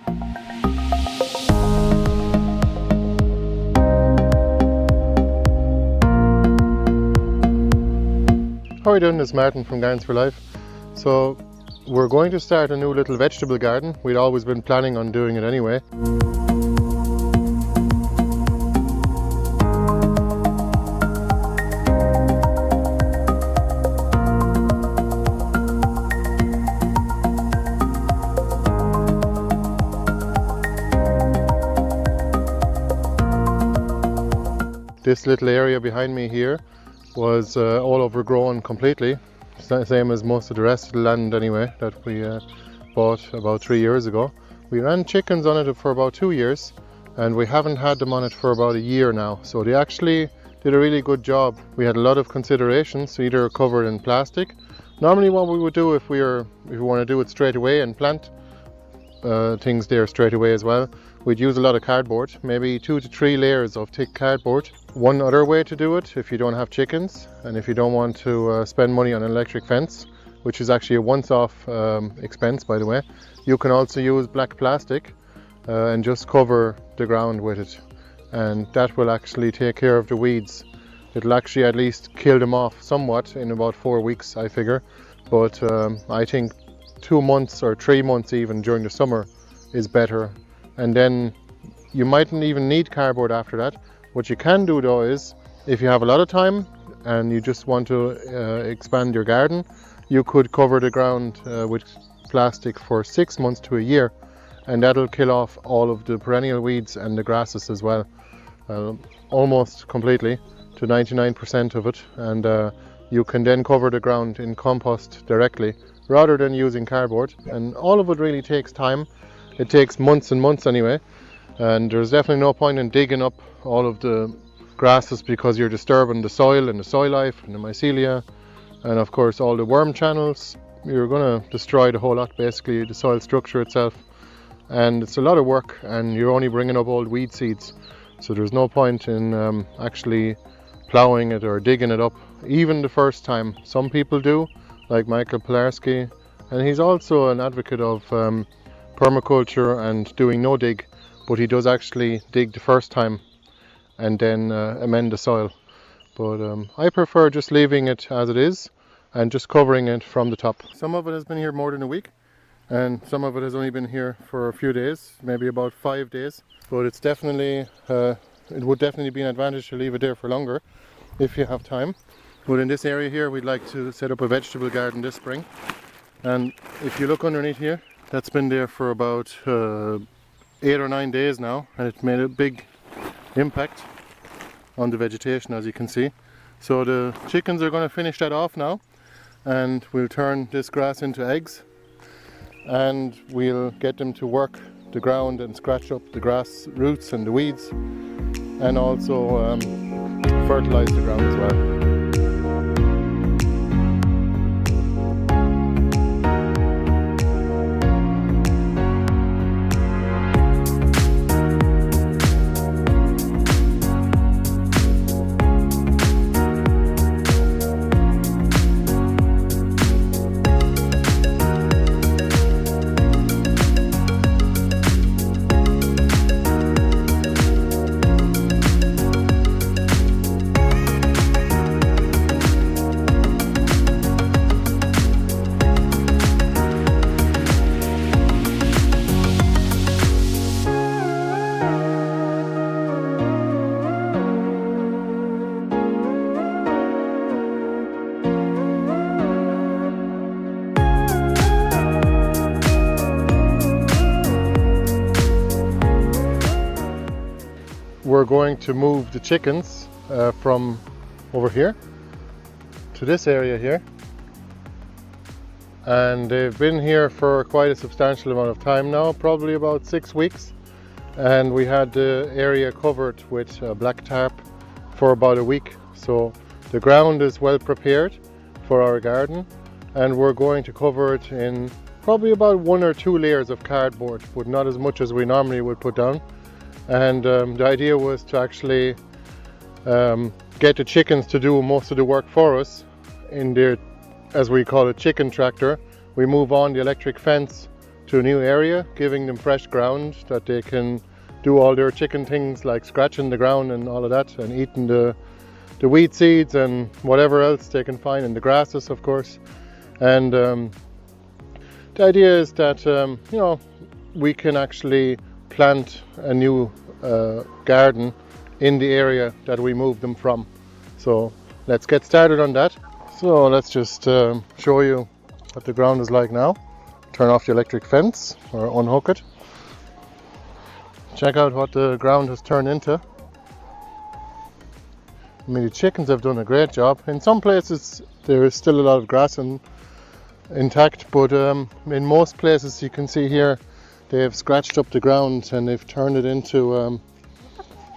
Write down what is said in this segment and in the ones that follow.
How are you doing? This is Martin from Gardens for Life. So we're going to start a new little vegetable garden. We'd always been planning on doing it anyway. This little area behind me here was all overgrown completely, same as most of the rest of the land anyway that we bought about 3 years ago. We ran chickens on it for about 2 years and we haven't had them on it for about a year now, so they actually did a really good job. We had a lot of considerations, either covered in plastic. Normally what we would do if we want to do it straight away and plant things there straight away as well, we'd use a lot of cardboard, maybe 2 to 3 layers of thick cardboard. One other way to do it, if you don't have chickens and if you don't want to spend money on an electric fence, which is actually a once-off expense by the way, you can also use black plastic and just cover the ground with it, and that will actually take care of the weeds. It'll actually at least kill them off somewhat in about 4 weeks, I figure, but I think 2 months or 3 months even during the summer is better. And then you mightn't even need cardboard after that. What you can do though is, if you have a lot of time and you just want to expand your garden, you could cover the ground with plastic for 6 months to a year, and that'll kill off all of the perennial weeds and the grasses as well, almost completely, to 99% of it, and you can then cover the ground in compost directly rather than using cardboard. And all of it really takes time. It takes months and months anyway, and there's definitely no point in digging up all of the grasses because you're disturbing the soil and the soil life and the mycelia, and of course all the worm channels. You're going to destroy the whole lot, basically, the soil structure itself, and it's a lot of work and you're only bringing up old weed seeds, so there's no point in actually ploughing it or digging it up even the first time. Some people do, like Michael Pilarski, and he's also an advocate of permaculture and doing no dig, but he does actually dig the first time and then amend the soil. But I prefer just leaving it as it is and just covering it from the top. Some of it has been here more than a week and some of it has only been here for a few days, maybe about 5 days, but it's definitely it would definitely be an advantage to leave it there for longer if you have time. But in this area here we'd like to set up a vegetable garden this spring, and if you look underneath here, that's been there for about 8 or 9 days now, and it made a big impact on the vegetation, as you can see. So the chickens are going to finish that off now, and we'll turn this grass into eggs and we'll get them to work the ground and scratch up the grass roots and the weeds, and also fertilize the ground as well. We're going to move the chickens from over here to this area here, and they've been here for quite a substantial amount of time now, probably about 6 weeks, and we had the area covered with black tarp for about a week, so the ground is well prepared for our garden, and we're going to cover it in probably about 1 or 2 layers of cardboard, but not as much as we normally would put down. And the idea was to actually get the chickens to do most of the work for us in their, as we call it, chicken tractor. We move on the electric fence to a new area, giving them fresh ground that they can do all their chicken things like scratching the ground and all of that, and eating the wheat seeds and whatever else they can find, in the grasses of course. And the idea is that you know, we can actually plant a new garden in the area that we moved them from. So let's get started on that. So let's just show you what the ground is like now. Turn off the electric fence or unhook it. Check out what the ground has turned into. I mean, the chickens have done a great job. In some places there is still a lot of grass intact, but in most places you can see here they have scratched up the ground and they've turned it into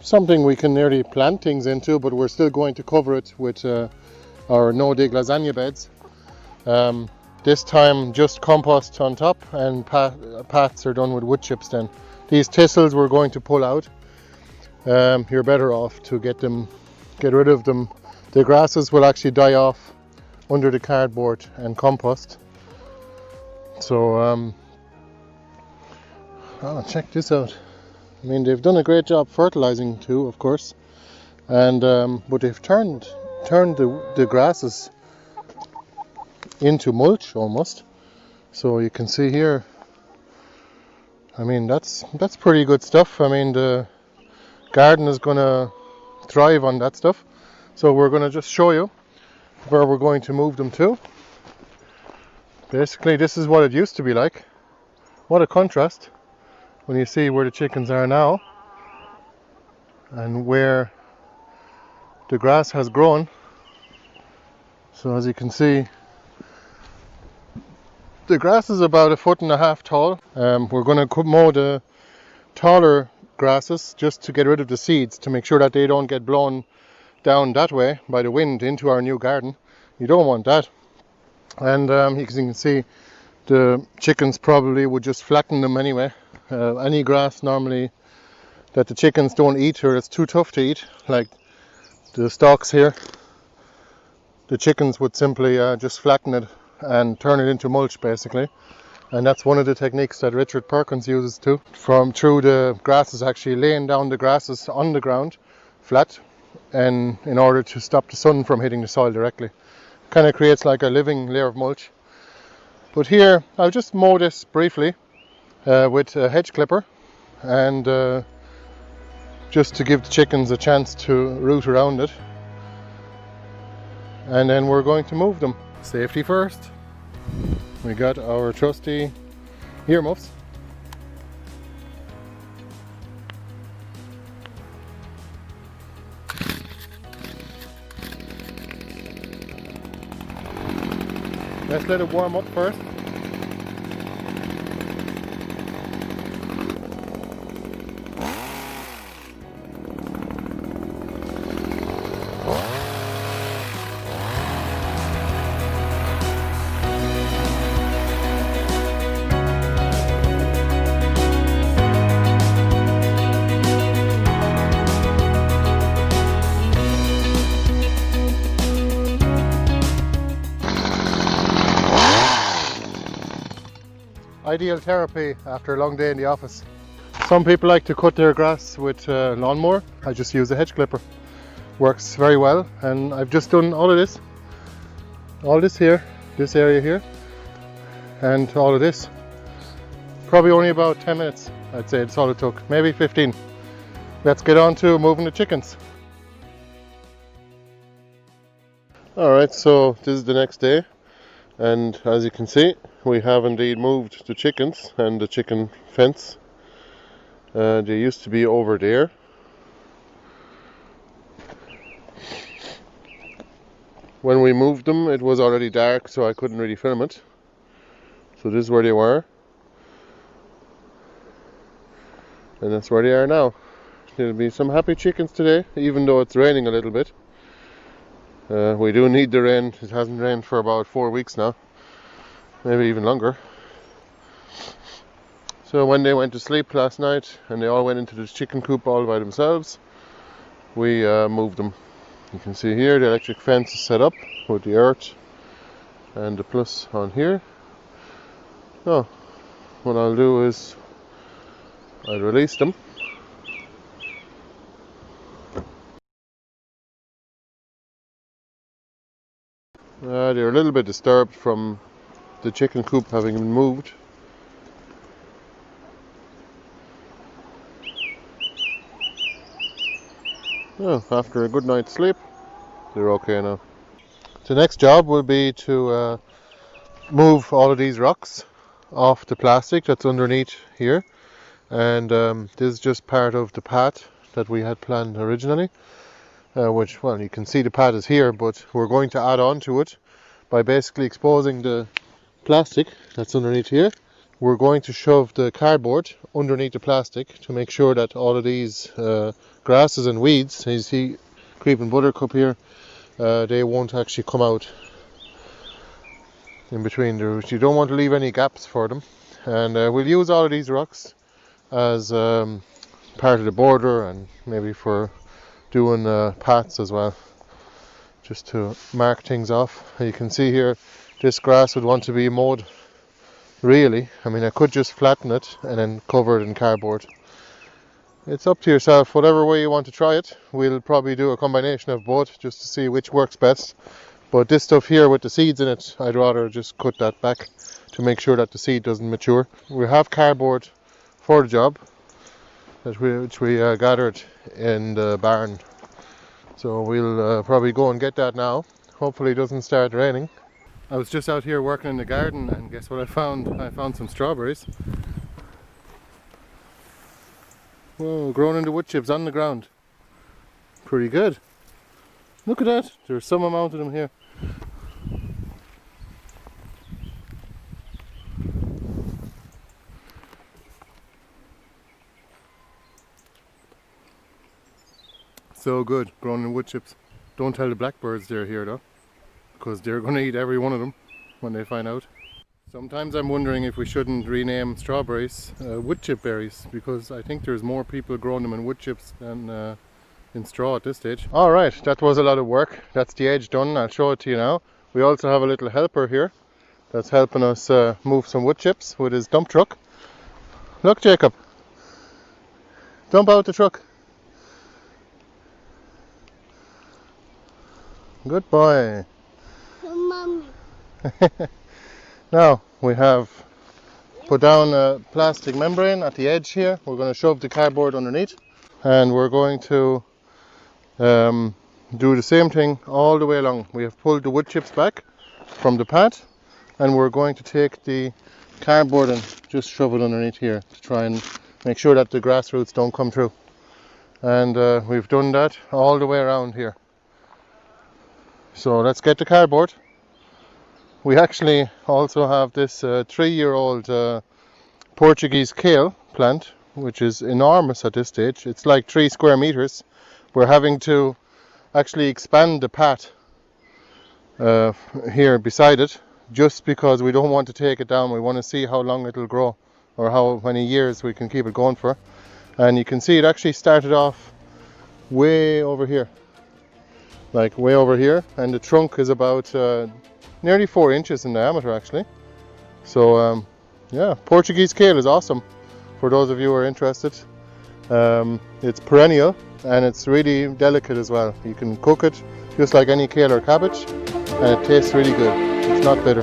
something we can nearly plant things into, but we're still going to cover it with our no-dig lasagna beds. This time just compost on top, and paths are done with wood chips then. These thistles we're going to pull out. You're better off to get rid of them. The grasses will actually die off under the cardboard and compost. So check this out. I mean, they've done a great job fertilizing too, of course, and but they've turned the grasses into mulch almost. So you can see here, I mean, that's pretty good stuff. I mean, the garden is gonna thrive on that stuff. So we're gonna just show you where we're going to move them to. Basically, this is what it used to be like. What a contrast when you see where the chickens are now and where the grass has grown. So as you can see, the grass is about 1.5 feet tall. We're going to mow the taller grasses just to get rid of the seeds, to make sure that they don't get blown down that way by the wind into our new garden. You don't want that. And as you can see, the chickens probably would just flatten them anyway. Any grass normally that the chickens don't eat or it's too tough to eat, like the stalks here, the chickens would simply just flatten it and turn it into mulch basically. And that's one of the techniques that Richard Perkins uses too. Through the grasses, actually laying down the grasses on the ground flat, and in order to stop the sun from hitting the soil directly. Kind of creates like a living layer of mulch. But here I'll just mow this briefly with a hedge clipper, and just to give the chickens a chance to root around it, and then we're going to move them. Safety first. We got our trusty earmuffs. Let's let it warm up first. Ideal therapy after a long day in the office. Some people like to cut their grass with a lawnmower. I just use a hedge clipper. Works very well, and I've just done all of this. All this here, this area here, and all of this. Probably only about 10 minutes, I'd say it's all it took. Maybe 15. Let's get on to moving the chickens. Alright, so this is the next day. And as you can see, we have indeed moved the chickens and the chicken fence. They used to be over there. When we moved them, it was already dark, so I couldn't really film it. So this is where they were. And that's where they are now. There'll be some happy chickens today, even though it's raining a little bit. We do need the rain. It hasn't rained for about 4 weeks now, maybe even longer. So when they went to sleep last night and they all went into this chicken coop all by themselves, we moved them. You can see here the electric fence is set up with the earth and the plus on here. Oh, what I'll do is I'll release them. They're a little bit disturbed from the chicken coop having been moved. Well, after a good night's sleep, they're okay now. The next job will be to move all of these rocks off the plastic that's underneath here, and this is just part of the path that we had planned originally, which, well, you can see the path is here, but we're going to add on to it by basically exposing the plastic that's underneath here. We're going to shove the cardboard underneath the plastic to make sure that all of these grasses and weeds, you see creeping buttercup here, they won't actually come out in between the roots. You don't want to leave any gaps for them, and we'll use all of these rocks as part of the border and maybe for doing paths as well, just to mark things off. You can see here this grass would want to be mowed. Really, I mean, I could just flatten it and then cover it in cardboard. It's up to yourself, whatever way you want to try it. We'll probably do a combination of both just to see which works best. But this stuff here with the seeds in it, I'd rather just cut that back to make sure that the seed doesn't mature. We have cardboard for the job, which we gathered in the barn. So we'll probably go and get that now. Hopefully it doesn't start raining. I was just out here working in the garden, and guess what I found? I found some strawberries. Whoa, grown into wood chips on the ground. Pretty good. Look at that, there's some amount of them here. So good, grown in wood chips. Don't tell the blackbirds they're here though, because they're going to eat every one of them when they find out. Sometimes I'm wondering if we shouldn't rename strawberries wood chip berries, because I think there's more people growing them in wood chips than in straw at this stage. Alright, that was a lot of work. That's the edge done. I'll show it to you now. We also have a little helper here that's helping us move some wood chips with his dump truck. Look, Jacob, dump out the truck. Good boy. Mommy. Now we have put down a plastic membrane at the edge here. We're going to shove the cardboard underneath, and we're going to do the same thing all the way along. We have pulled the wood chips back from the pad, and we're going to take the cardboard and just shove it underneath here to try and make sure that the grass roots don't come through. And we've done that all the way around here. So let's get the cardboard. We actually also have this 3-year-old Portuguese kale plant, which is enormous at this stage. It's like 3 square meters. We're having to actually expand the path here beside it, just because we don't want to take it down. We want to see how long it'll grow, or how many years we can keep it going for. And you can see it actually started off way over here, like way over here, and the trunk is about nearly 4 inches in diameter actually. So yeah, Portuguese kale is awesome for those of you who are interested. It's perennial and it's really delicate as well. You can cook it just like any kale or cabbage, and it tastes really good. It's not bitter.